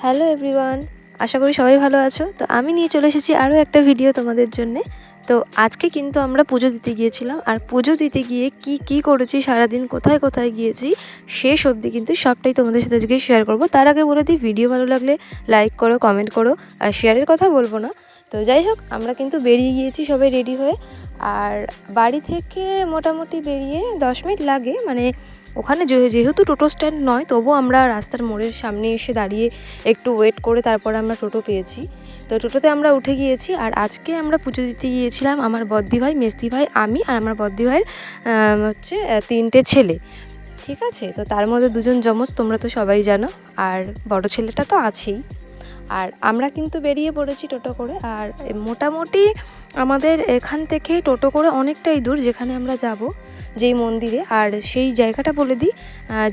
Hello everyone, আশা করি সবাই ভালো আছো। তো আমি নিয়ে চলে এসেছি আরও একটা ভিডিও তোমাদের জন্যে। তো আজকে কিন্তু আমরা পুজো দিতে গিয়েছিলাম, আর পুজো দিতে গিয়ে কি করেছি সারাদিন, কোথায় কোথায় গিয়েছি শেষ অবধি কিন্তু সবটাই তোমাদের সাথে আজকে শেয়ার করব। তার আগে বলে দিই, ভিডিও ভালো লাগলে লাইক করো, কমেন্ট করো, আর শেয়ারের কথা বলবো না। তো যাই হোক, আমরা কিন্তু বেরিয়ে গিয়েছি সবাই রেডি হয়ে। আর বাড়ি থেকে মোটামুটি বেরিয়ে 10 মিনিট লাগে, মানে ওখানে যেহেতু টোটো স্ট্যান্ড নয়, তবুও আমরা রাস্তার মোড়ের সামনে এসে দাঁড়িয়ে একটু ওয়েট করে তারপরে আমরা টোটো পেয়েছি। তো টোটোতে আমরা উঠে গিয়েছি। আর আজকে আমরা পুজো দিতে গিয়েছিলাম আমার বদ্দি ভাই, মেজদি ভাই, আমি আর আমার বদ্দি ভাইয়ের হচ্ছে 3টে ছেলে। ঠিক আছে, তো তার মধ্যে 2জন যমজ, তোমরা তো সবাই জানো, আর বড় ছেলেটা তো আছেই। আর আমরা কিন্তু বেরিয়ে পড়েছি টোটো করে। আর মোটামুটি আমাদের এখান থেকে টোটো করে অনেকটাই দূর যেখানে আমরা যাব, যেই মন্দিরে। আর সেই জায়গাটা বলে দিই,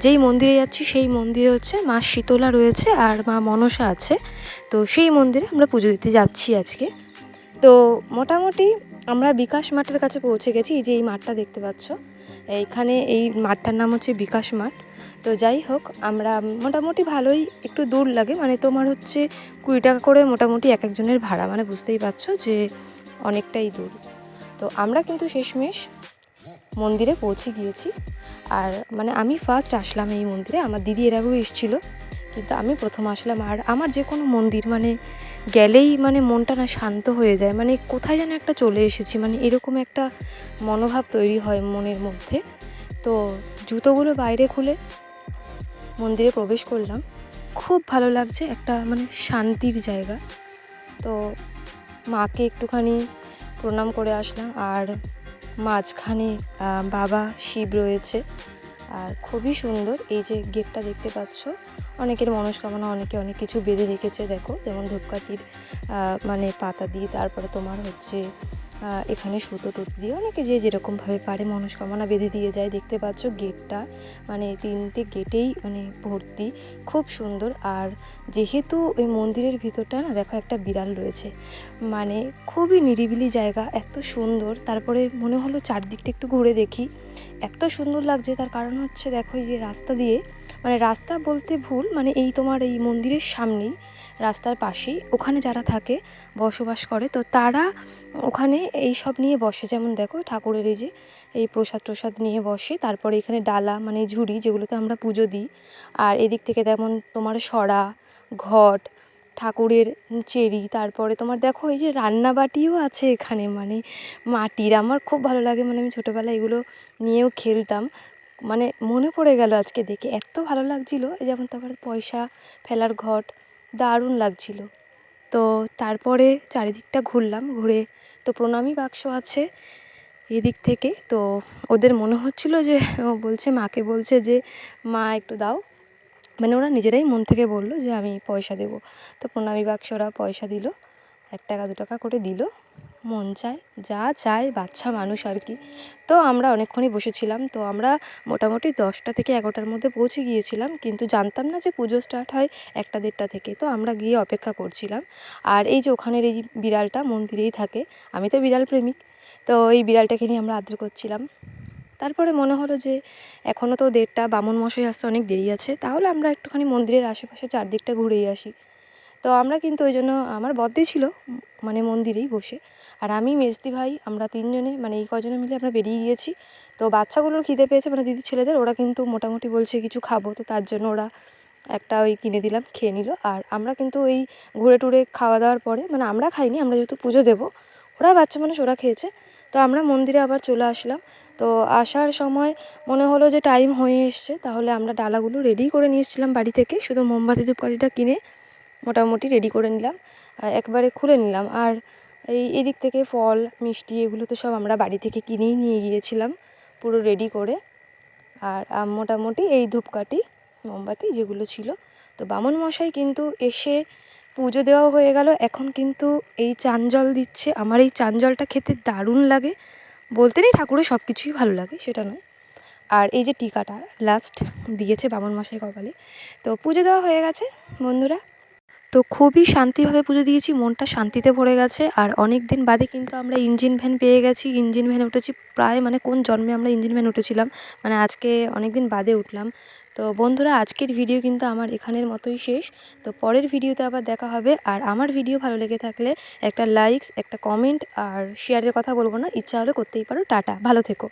যেই মন্দিরে যাচ্ছি সেই মন্দিরে হচ্ছে মা শীতলা রয়েছে আর মা মনসা আছে। তো সেই মন্দিরে আমরা পুজো দিতে যাচ্ছি আজকে। তো মোটামুটি আমরা বিকাশ মাঠের কাছে পৌঁছে গেছি। এই যে এই মাঠটা দেখতে পাচ্ছ, এইখানে এই মাঠটার নাম হচ্ছে বিকাশ মাঠ। তো যাই হোক, আমরা মোটামুটি ভালোই একটু দূর লাগে, মানে তোমার হচ্ছে 20 টাকা করে মোটামুটি এক একজনের ভাড়া, মানে বুঝতেই পারছো যে অনেকটাই দূর। তো আমরা কিন্তু শেষমেশ মন্দিরে পৌঁছে গিয়েছি। আর মানে আমি ফার্স্ট আসলাম এই মন্দিরে, আমার দিদি এর আগেও এসেছিলো, কিন্তু আমি প্রথম আসলাম। আর আমার যে কোনো মন্দির মানে গেলেই মানে মনটা না শান্ত হয়ে যায়, মানে কোথায় যেন একটা চলে এসেছি, মানে এরকম একটা মনোভাব তৈরি হয় মনের মধ্যে। তো জুতোগুলো বাইরে খুলে মন্দিরে প্রবেশ করলাম, খুব ভালো লাগছে, একটা মানে শান্তির জায়গা। তো মাকে একটুখানি প্রণাম করে আসলাম। আর মাঝখানে বাবা শিব রয়েছে, আর খুবই সুন্দর। এই যে গেটটা দেখতে পাচ্ছ, অনেকের মনস্কামনা অনেকে অনেক কিছু বেঁধে রেখেছে, দেখো, যেমন ধূপকাঠির মানে পাতা দিয়ে, তারপরে তোমার হচ্ছে এখানে সুতো টুতো দিয়ে অনেকে যে যেরকমভাবে পারে মনস্কামনা বেঁধে দিয়ে যায়। দেখতে পাচ্ছ গেটটা, মানে 3টে গেটেই মানে ভর্তি, খুব সুন্দর। আর যেহেতু ওই মন্দিরের ভিতরটা না, দেখো একটা বিড়াল রয়েছে, মানে খুবই নিরিবিলি জায়গা, এত সুন্দর। তারপরে মনে হলো চারদিকটা একটু ঘুরে দেখি, এত সুন্দর লাগছে। তার কারণ হচ্ছে দেখো, এই যে রাস্তা দিয়ে, মানে রাস্তা বলতে ভুল, মানে এই তোমার এই মন্দিরের সামনেই, রাস্তার পাশেই ওখানে যারা থাকে, বসবাস করে, তো তারা ওখানে এই সব নিয়ে বসে। যেমন দেখো ঠাকুরের এই যে এই প্রসাদ নিয়ে বসে, তারপরে এখানে ডালা মানে ঝুড়ি, যেগুলোতে আমরা পুজো দিই। আর এদিক থেকে যেমন তোমার সরা, ঘট, ঠাকুরের চেরি, তারপরে তোমার দেখো এই যে রান্নাবাটিও আছে এখানে, মানে মাটির। আমার খুব ভালো লাগে, মানে আমি ছোটোবেলায় এগুলো নিয়েও খেলতাম, মানে মনে পড়ে গেল আজকে দেখে, এত ভালো লাগছিলো। যেমন তারপর পয়সা ফেলার ঘট, দারুণ লাগছিল। তো তারপরে চারিদিকটা ঘুরলাম, ঘুরে তো প্রণামী বাক্স আছে এদিক থেকে। তো ওদের মনে হচ্ছিল যে, ও বলছে, মাকে বলছে যে মা একটু দাও, মানে ওরা নিজেরাই মন থেকে বললো যে আমি পয়সা দেবো। তো প্রণামী বাক্স ওরা পয়সা দিল, 1 টাকা 2 টাকা করে দিল, মন চায় যা চায়, বাচ্চা মানুষ আর কি। তো আমরা অনেকক্ষণই বসেছিলাম। তো আমরা মোটামুটি 10টা থেকে 11টার মধ্যে পৌঁছে গিয়েছিলাম, কিন্তু জানতাম না যে পুজো স্টার্ট হয় 1টা 1:30 থেকে। তো আমরা গিয়ে অপেক্ষা করছিলাম। আর এই যে ওখানের এই যে বিড়ালটা মন্দিরেই থাকে, আমি তো বিড়াল প্রেমিক, তো এই বিড়ালটাকে নিয়ে আমরা আদর করছিলাম। তারপরে মনে হলো যে এখনও তো 1:30, বামুন মশাই আসতে অনেক দেরি আছে, তাহলে আমরা একটুখানি মন্দিরের আশেপাশে চারদিকটা ঘুরেই আসি। তো আমরা কিন্তু ওই জন্য, আমার বদ্দি ছিল মানে মন্দিরেই বসে, আর আমি, মেজদি ভাই, আমরা 3জনে মানে এই কজনে মিলে আমরা বেরিয়ে গিয়েছি। তো বাচ্চাগুলোর খিদে পেয়েছে, মানে দিদির ছেলেদের, ওরা কিন্তু মোটামুটি বলছে কিছু খাবো, তো তার জন্য ওরা একটা ওই কিনে দিলাম, খেয়ে নিল। আর আমরা কিন্তু ওই ঘুরে টুরে খাওয়া দাওয়ার পরে, মানে আমরা খাইনি, আমরা যেহেতু পুজো দেবো, ওরা বাচ্চা মানুষ, ওরা খেয়েছে। তো আমরা মন্দিরে আবার চলে আসলাম। তো আসার সময় মনে হলো যে টাইম হয়ে এসছে, তাহলে আমরা ডালাগুলো রেডি করে নিয়ে এসেছিলাম বাড়ি থেকে, শুধু মোমবাতি ধূপকাঠিটা কিনে মোটামুটি রেডি করে নিলাম, একবারে খুলে নিলাম। আর এদিক থেকে ফল মিষ্টি এগুলো তো সব আমরা বাড়ি থেকে কিনেই নিয়ে গিয়েছিলাম পুরো রেডি করে। আর মোটামুটি এই ধূপকাঠি মোমবাতি যেগুলো ছিল। তো বামুন মশাই কিন্তু এসে পুজো দেওয়া হয়ে গেল। এখন কিন্তু এই চান জল দিচ্ছে। আমার এই চান জলটা খেতে দারুণ লাগে, বলতে নেই ঠাকুরের সব কিছুই ভালো লাগে সেটা নয়। আর এই যে টিকাটা লাস্ট দিয়েছে বামুন মশাই কপালে। তো পুজো দেওয়া হয়ে গেছে বন্ধুরা। তো খুবই শান্তিভাবে পুজো দিয়েছি, মনটা শান্তিতে ভরে গেছে। আর অনেক দিন বাদে কিন্তু আমরা ইঞ্জিন ভ্যান পেয়ে গেছি, ইঞ্জিন ভ্যানে উঠেছি প্রায়, মানে কোন জন্মে আমরা ইঞ্জিন ভ্যান উঠেছিলাম, মানে আজকে অনেক দিন বাদে উঠলাম। তো বন্ধুরা, আজকের ভিডিও কিন্তু আমার এখানের মতোই শেষ। তো পরের ভিডিওতে আবার দেখা হবে। আর আমার ভিডিও ভালো লেগে থাকলে একটা লাইকস, একটা কমেন্ট আর শেয়ারের কথা বলবো না, ইচ্ছা হলে করতেই পারো। টাটা, ভালো থেকো।